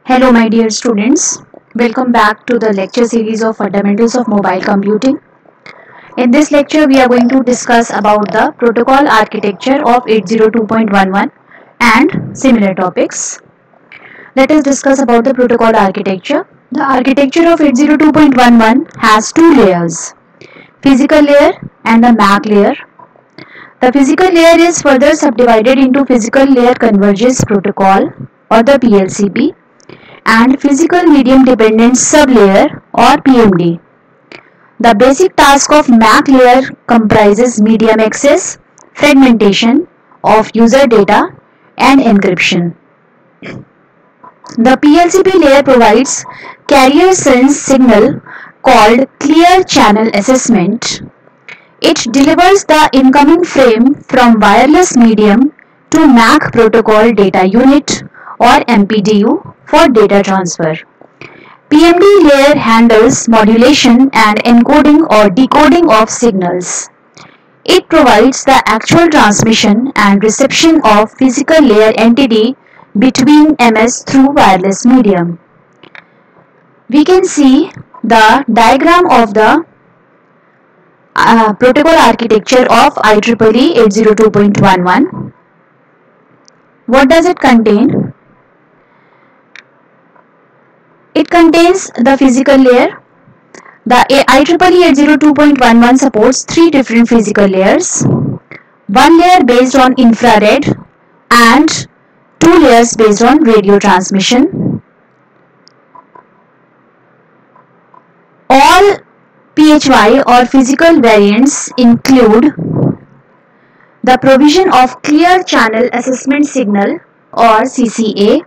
Hello my dear students, welcome back to the lecture series of Fundamentals of Mobile Computing. In this lecture we are going to discuss about the protocol architecture of 802.11 and similar topics. Let us discuss about the protocol architecture. The architecture of 802.11 has two layers, physical layer and the MAC layer. The physical layer is further subdivided into physical layer convergence protocol or the PLCP and physical medium dependent sublayer or PMD. The basic task of MAC layer comprises medium access, fragmentation of user data and encryption. The PLCP layer provides carrier sense signal called clear channel assessment. It delivers the incoming frame from wireless medium to MAC protocol data unit or MPDU for data transfer. PMD layer handles modulation and encoding or decoding of signals. It provides the actual transmission and reception of physical layer entity between MS through wireless medium. We can see the diagram of the protocol architecture of IEEE 802.11. What does it contain? It contains the physical layer. The IEEE 802.11 supports three different physical layers. One layer based on infrared and two layers based on radio transmission. All PHY or physical variants include the provision of clear channel assessment signal or CCA.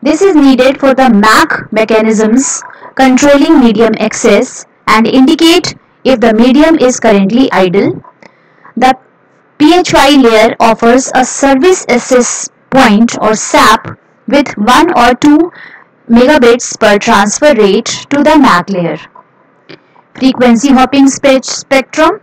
This is needed for the MAC mechanisms controlling medium access and indicate if the medium is currently idle. The PHY layer offers a service access point or SAP with 1 or 2 megabits per transfer rate to the MAC layer. Frequency hopping spectrum.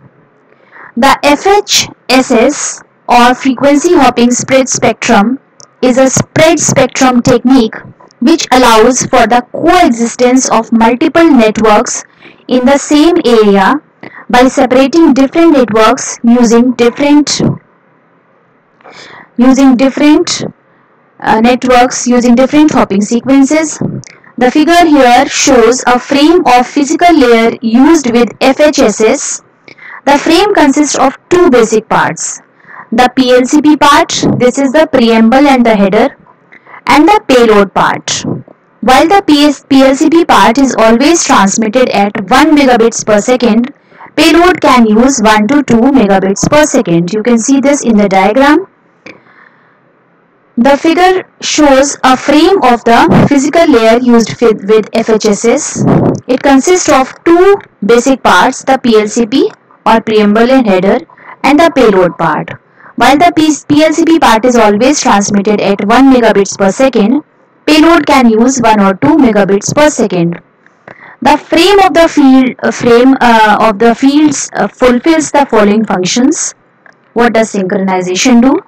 The FHSS or frequency hopping spread spectrum is a spread spectrum technique which allows for the coexistence of multiple networks in the same area by separating different networks using different hopping sequences. The figure here shows a frame of physical layer used with FHSS. The frame consists of two basic parts. The PLCP part, this is the preamble and the header, and the payload part. While the PLCP part is always transmitted at 1 megabits per second, payload can use 1 to 2 megabits per second. You can see this in the diagram. The figure shows a frame of the physical layer used with FHSS. It consists of two basic parts, the PLCP or preamble and header, and the payload part. While the PLCP part is always transmitted at 1 megabits per second, payload can use 1 or 2 megabits per second. The frame of the fields fulfills the following functions. What does synchronization do?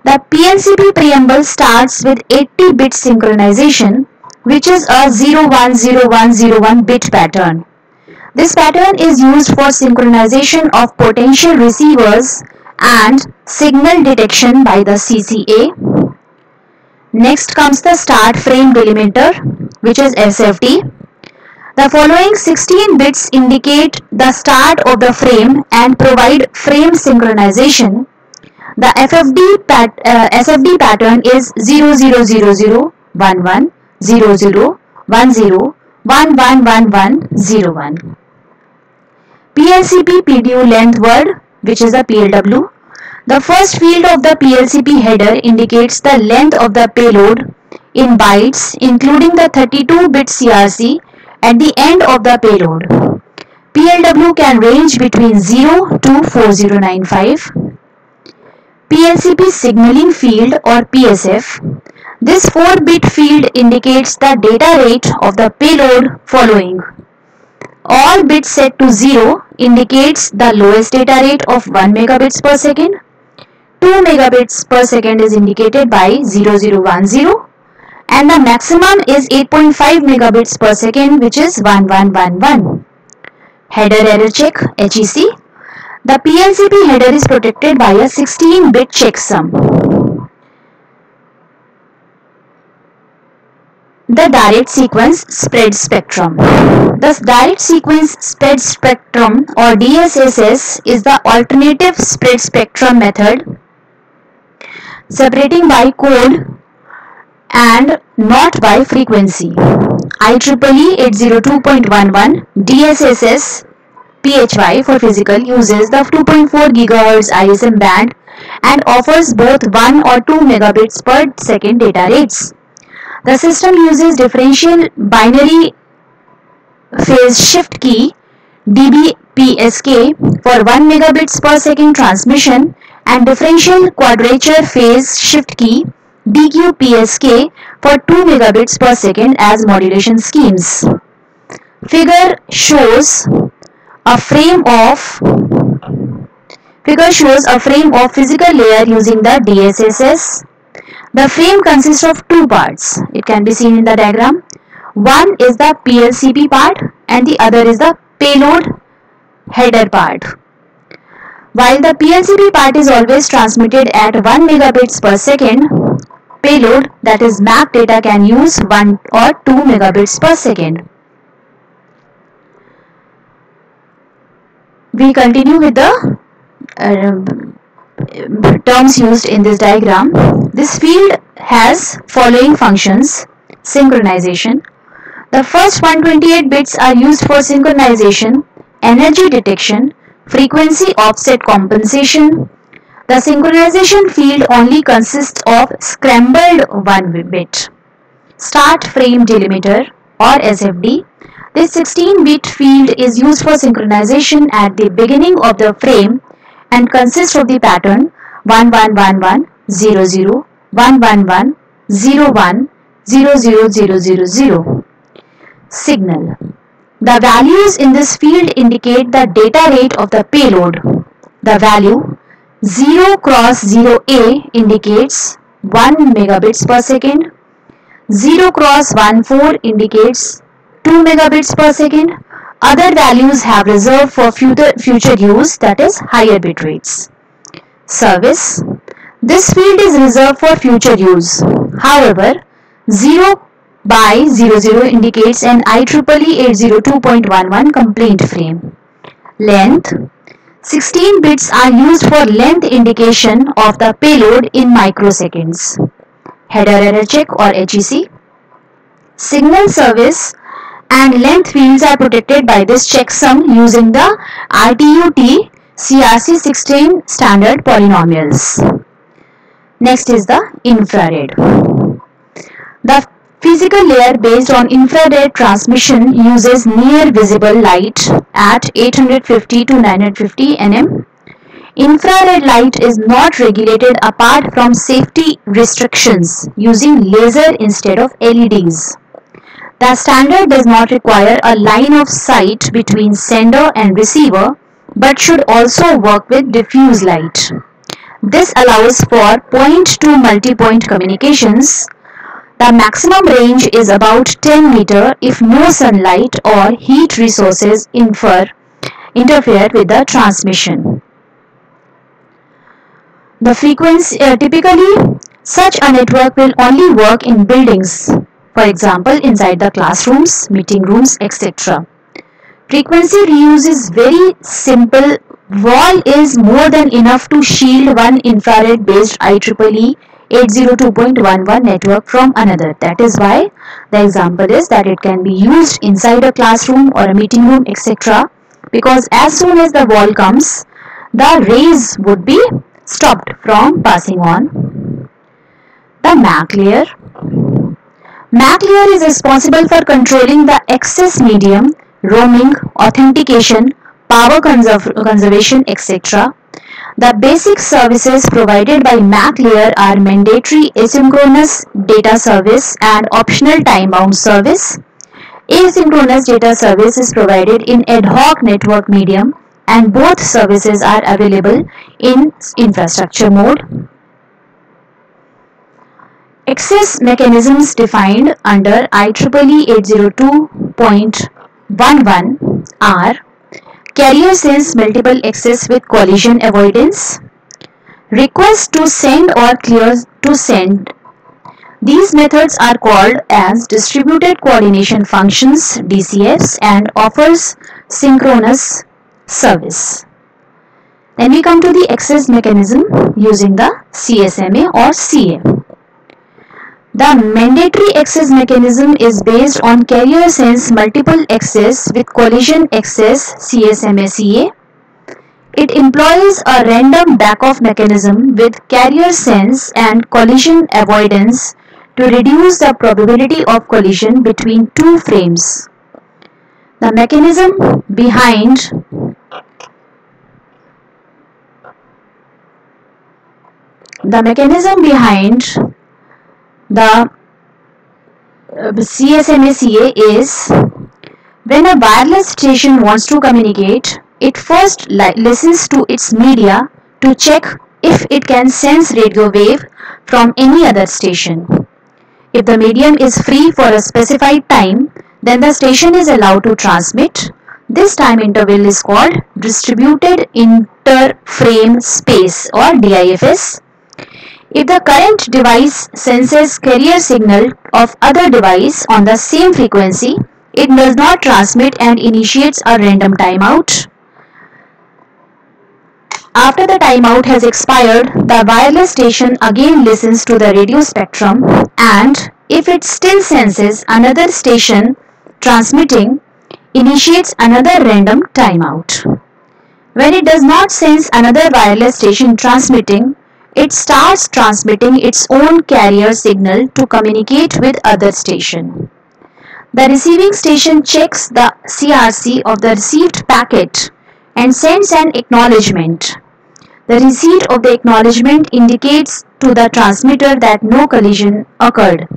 The PLCP preamble starts with 80-bit synchronization, which is a 010101 bit pattern. This pattern is used for synchronization of potential receivers and signal detection by the CCA. Next comes the start frame delimiter, which is SFD. The following 16 bits indicate the start of the frame and provide frame synchronization. The SFD pattern is 000011 0010 111101. PLCP PDU length word, which is the PLW. The first field of the PLCP header indicates the length of the payload in bytes, including the 32-bit CRC at the end of the payload. PLW can range between 0 to 4095. PLCP signaling field or PSF. This 4-bit field indicates the data rate of the payload following. All bits set to 0 indicates the lowest data rate of 1 megabits per second. 2 megabits per second is indicated by 0010 and the maximum is 8.5 megabits per second, which is 1111. Header error check HEC. The PLCP header is protected by a 16-bit checksum. The direct sequence spread spectrum. The direct sequence spread spectrum or DSSS is the alternative spread spectrum method, separating by code and not by frequency. IEEE 802.11 DSSS PHY for physical uses the 2.4 GHz ISM band and offers both 1 or 2 megabits per second data rates. The system uses differential binary phase shift key DBPSK for 1 megabits per second transmission and differential quadrature phase shift key DQPSK for 2 megabits per second as modulation schemes. Figure shows a frame of physical layer using the DSSS. The frame consists of two parts. It can be seen in the diagram. One is the PLCP part and the other is the payload header part. While the PLCP part is always transmitted at 1 megabits per second, payload, that is MAC data, can use 1 or 2 megabits per second. We continue with the terms used in this diagram. This field has following functions: synchronization. The first 128 bits are used for synchronization, energy detection, frequency offset compensation. The synchronization field only consists of scrambled 1 bit. Start frame delimiter or SFD. This 16-bit field is used for synchronization at the beginning of the frame and consists of the pattern 1111 00 111 01 00000. Signal. The values in this field indicate the data rate of the payload. The value 0 cross 0A indicates 1 megabits per second. 0 cross 14 indicates 2 megabits per second. Other values have reserved for future use, that is higher bit rates. Service. This field is reserved for future use. However, 0 by 00 indicates an IEEE 802.11 complaint frame. Length. 16 bits are used for length indication of the payload in microseconds. Header error check or HEC. Signal service and length fields are protected by this checksum using the RTU-T CRC16 standard polynomials. Next is the infrared. The physical layer based on infrared transmission uses near visible light at 850 to 950 nm. Infrared light is not regulated apart from safety restrictions using laser instead of LEDs. The standard does not require a line of sight between sender and receiver, but should also work with diffuse light. This allows for point-to multi-point communications. The maximum range is about 10 meter if no sunlight or heat resources interfere with the transmission. The frequency typically such a network will only work in buildings, for example inside the classrooms, meeting rooms, etc. Frequency reuse is very simple. Wall is more than enough to shield one infrared based IEEE 802.11 network from another. That is why the example is that it can be used inside a classroom or a meeting room, etc. Because as soon as the wall comes, the rays would be stopped from passing on. The MAC layer. MAC layer is responsible for controlling the access medium, roaming, authentication, power conservation, etc. The basic services provided by MAC layer are mandatory asynchronous data service and optional time-bound service. Asynchronous data service is provided in ad hoc network medium and both services are available in infrastructure mode. Access mechanisms defined under IEEE 802.11 are carrier sense multiple access with collision avoidance, request to send or clear to send. These methods are called as distributed coordination functions DCFs and offers synchronous service. Then we come to the access mechanism using the CSMA or CA. The mandatory access mechanism is based on carrier sense multiple access with collision access CSMA-CA. It employs a random back-off mechanism with carrier sense and collision avoidance to reduce the probability of collision between two frames. The mechanism behind the CSMA-CA is when a wireless station wants to communicate, it first listens to its media to check if it can sense radio wave from any other station. If the medium is free for a specified time, then the station is allowed to transmit. This time interval is called distributed interframe space or DIFS. If the current device senses carrier signal of other device on the same frequency, it does not transmit and initiates a random timeout. After the timeout has expired, the wireless station again listens to the radio spectrum, and if it still senses another station transmitting, initiates another random timeout. When it does not sense another wireless station transmitting, it starts transmitting its own carrier signal to communicate with other station. The receiving station checks the CRC of the received packet and sends an acknowledgement. The receipt of the acknowledgement indicates to the transmitter that no collision occurred.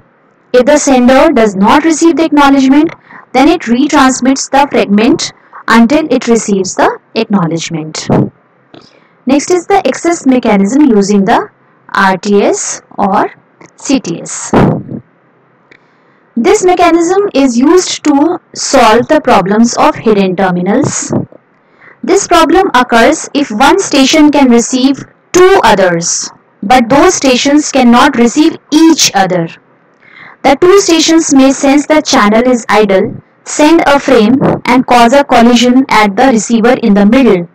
If the sender does not receive the acknowledgement, then it retransmits the fragment until it receives the acknowledgement. Next is the access mechanism using the RTS or CTS. This mechanism is used to solve the problems of hidden terminals. This problem occurs if one station can receive two others, but those stations cannot receive each other. The two stations may sense the channel is idle, send a frame and cause a collision at the receiver in the middle.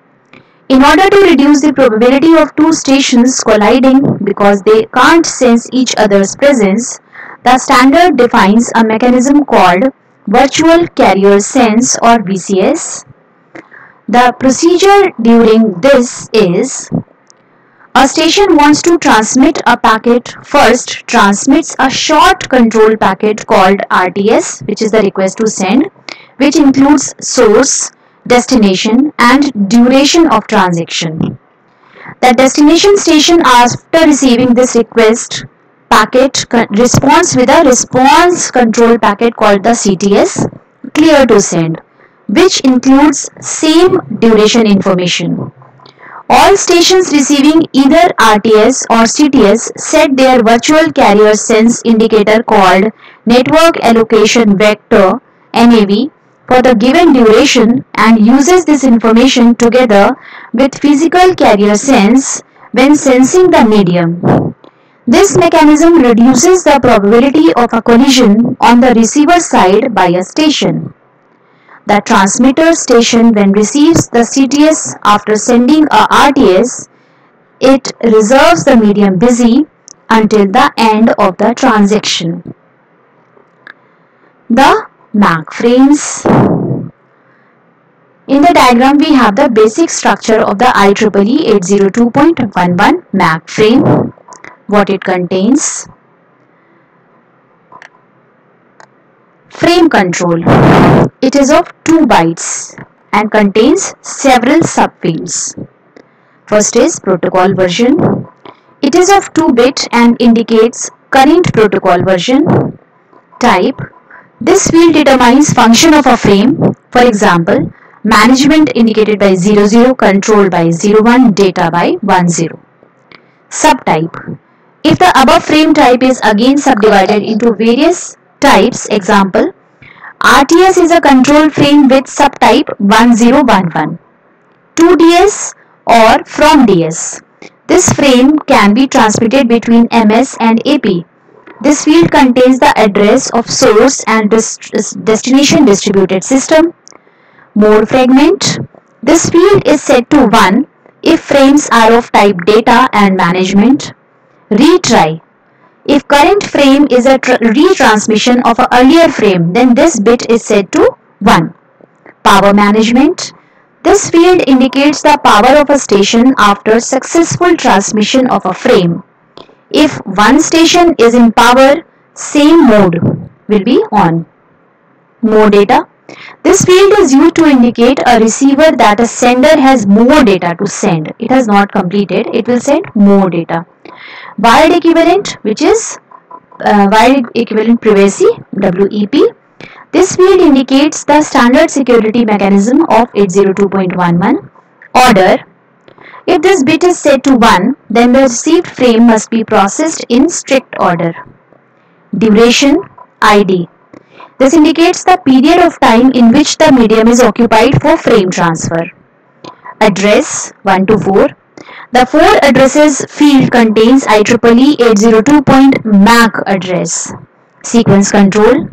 In order to reduce the probability of two stations colliding because they can't sense each other's presence, the standard defines a mechanism called Virtual Carrier Sense or VCS. The procedure during this is: a station wants to transmit a packet, first transmits a short control packet called RTS, which is the request to send, which includes source, destination and duration of transaction. The destination station, after receiving this request packet, responds with a response control packet called the CTS, clear to send, which includes same duration information. All stations receiving either RTS or CTS set their virtual carrier sense indicator called network allocation vector NAV for the given duration and uses this information together with physical carrier sense when sensing the medium. This mechanism reduces the probability of a collision on the receiver side by a station. The transmitter station, when receives the CTS after sending a RTS, it reserves the medium busy until the end of the transaction. The MAC frames. In the diagram, we have the basic structure of the IEEE 802.11 MAC frame, what it contains. Frame control. It is of 2 bytes and contains several subfields. First is protocol version. It is of 2-bit and indicates current protocol version. Type. This field determines function of a frame. For example, management indicated by 00, control by 01, data by 10. Subtype. If the above frame type is again subdivided into various types, example, RTS is a control frame with subtype 1011, to DS or from DS. This frame can be transmitted between MS and AP. This field contains the address of source and destination distributed system. Mode fragment. This field is set to 1 if frames are of type data and management. Retry. If current frame is a retransmission of an earlier frame, then this bit is set to 1. Power management. This field indicates the power of a station after successful transmission of a frame. If one station is in power, same mode will be on. More data. This field is used to indicate a receiver that a sender has more data to send. It has not completed, it will send more data. Wired equivalent, which is wired equivalent privacy, WEP. This field indicates the standard security mechanism of 802.11. Order. If this bit is set to 1, then the received frame must be processed in strict order. Duration, ID. This indicates the period of time in which the medium is occupied for frame transfer. Address, 1 to 4. The 4 addresses field contains IEEE 802.MAC address. Sequence control.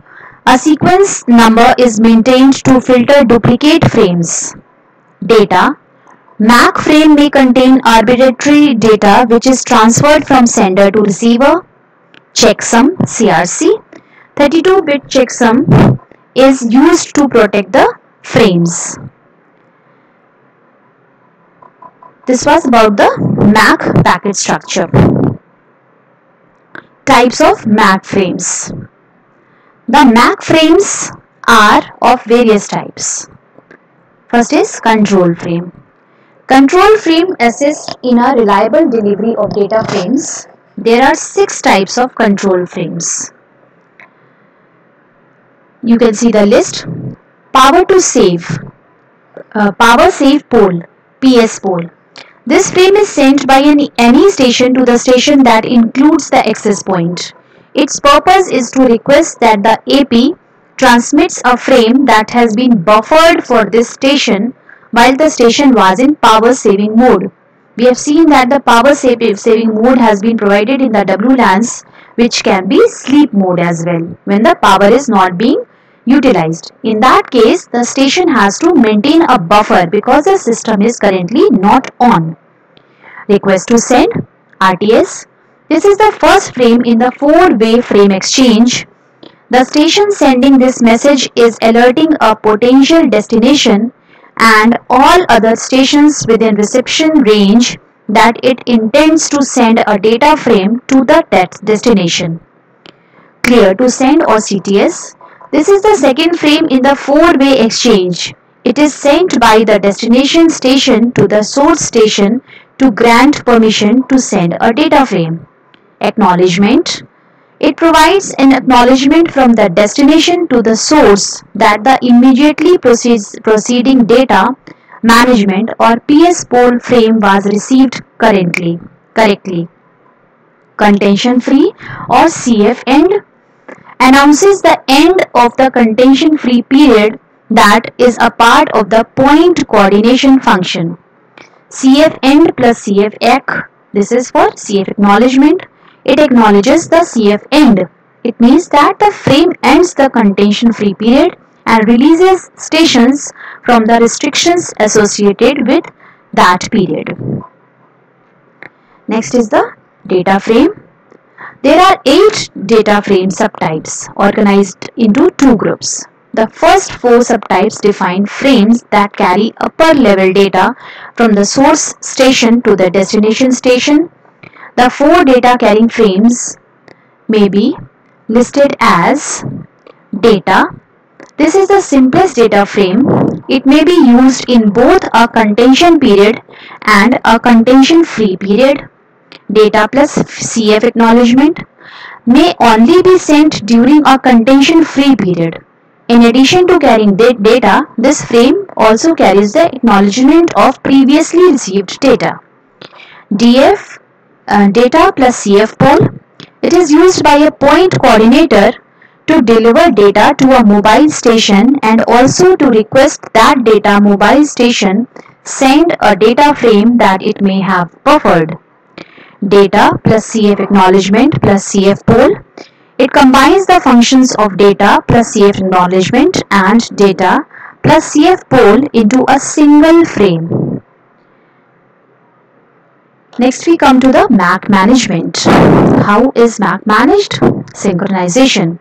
A sequence number is maintained to filter duplicate frames. Data. MAC frame may contain arbitrary data which is transferred from sender to receiver. Checksum, CRC. 32-bit checksum is used to protect the frames. This was about the MAC packet structure. Types of MAC frames. The MAC frames are of various types. First is control frame. Control frame assists in a reliable delivery of data frames. There are 6 types of control frames. You can see the list. Power to save, power save pole, PS pole. This frame is sent by any station to the station that includes the access point. Its purpose is to request that the AP transmits a frame that has been buffered for this station while the station was in power saving mode. We have seen that the power saving mode has been provided in the WLANs, which can be sleep mode as well when the power is not being utilized. In that case, the station has to maintain a buffer because the system is currently not on. Request to send, RTS. This is the first frame in the 4-way frame exchange. The station sending this message is alerting a potential destination and all other stations within reception range that it intends to send a data frame to the destination. Clear to send or CTS. This is the second frame in the 4-way exchange. It is sent by the destination station to the source station to grant permission to send a data frame. Acknowledgement. It provides an acknowledgement from the destination to the source that the immediately proceeding data management or PS pole frame was received correctly. Contention free or CF end announces the end of the contention free period that is a part of the point coordination function. CF end plus CF ec. This is for CF acknowledgement. It acknowledges the CF end. It means that the frame ends the contention free period and releases stations from the restrictions associated with that period. Next is the data frame. There are 8 data frame subtypes organized into 2 groups. The first 4 subtypes define frames that carry upper level data from the source station to the destination station. The 4 data carrying frames may be listed as data. This is the simplest data frame. It may be used in both a contention period and a contention free period. Data plus CF acknowledgement may only be sent during a contention free period. In addition to carrying data, this frame also carries the acknowledgement of previously received data. DF data plus CF pole. It is used by a point coordinator to deliver data to a mobile station and also to request that data mobile station send a data frame that it may have buffered. Data plus CF acknowledgement plus CF pole. It combines the functions of data plus CF acknowledgement and data plus CF pole into a single frame. Next we come to the MAC management. How is MAC managed? Synchronization.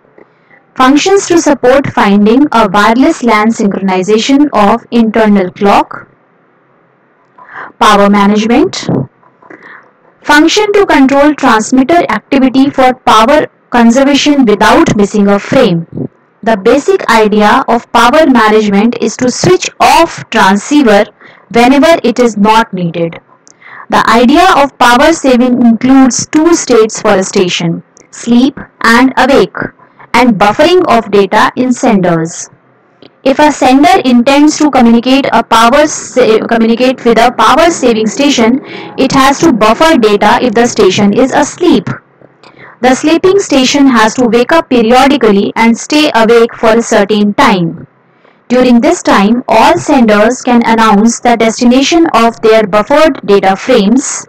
Functions to support finding a wireless LAN synchronization of internal clock. Power management. Function to control transmitter activity for power conservation without missing a frame. The basic idea of power management is to switch off transceiver whenever it is not needed. The idea of power saving includes two states for a station, sleep and awake, and buffering of data in senders. If a sender intends to communicate with a power saving station, it has to buffer data if the station is asleep. The sleeping station has to wake up periodically and stay awake for a certain time. During this time, all senders can announce the destination of their buffered data frames.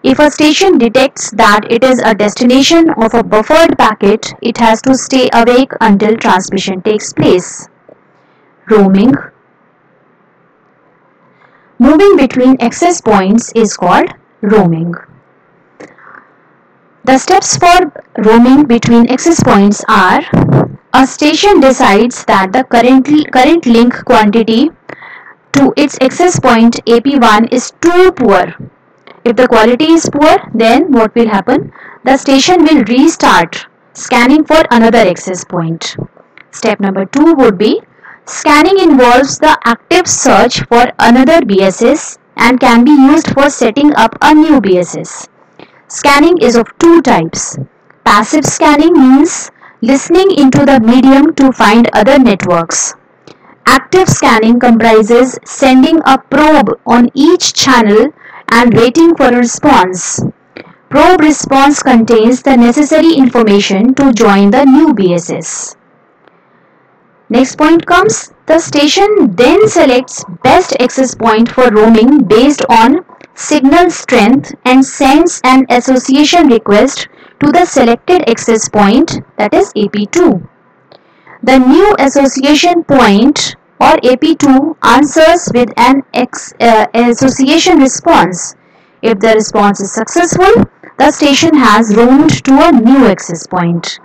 If a station detects that it is a destination of a buffered packet, it has to stay awake until transmission takes place. Roaming. Moving between access points is called roaming. The steps for roaming between access points are: a station decides that the current link quantity to its access point AP1 is too poor. If the quality is poor, then what will happen? The station will restart scanning for another access point. Step number 2 would be: scanning involves the active search for another BSS and can be used for setting up a new BSS. Scanning is of two types. Passive scanning means listening into the medium to find other networks. Active scanning comprises sending a probe on each channel and waiting for a response. Probe response contains the necessary information to join the new BSS. Next point comes: the station then selects best access point for roaming based on signal strength and sends an association request to the selected access point, that is AP2. The new association point or AP2 answers with an association response. If the response is successful, the station has roamed to a new access point.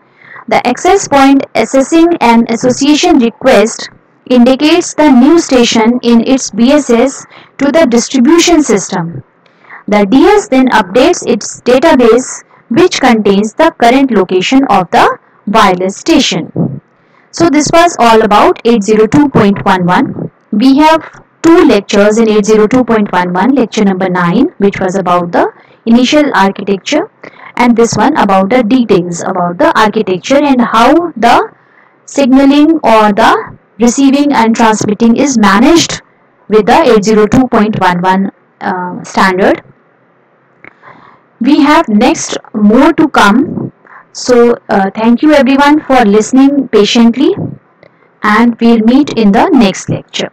The access point assessing an association request indicates the new station in its BSS to the distribution system. The DS then updates its database, which contains the current location of the wireless station. So this was all about 802.11. We have two lectures in 802.11, lecture number 9, which was about the initial architecture, and this one about the details about the architecture and how the signaling or the receiving and transmitting is managed with the 802.11 standard. We have next more to come. So thank you everyone for listening patiently, and we'll meet in the next lecture.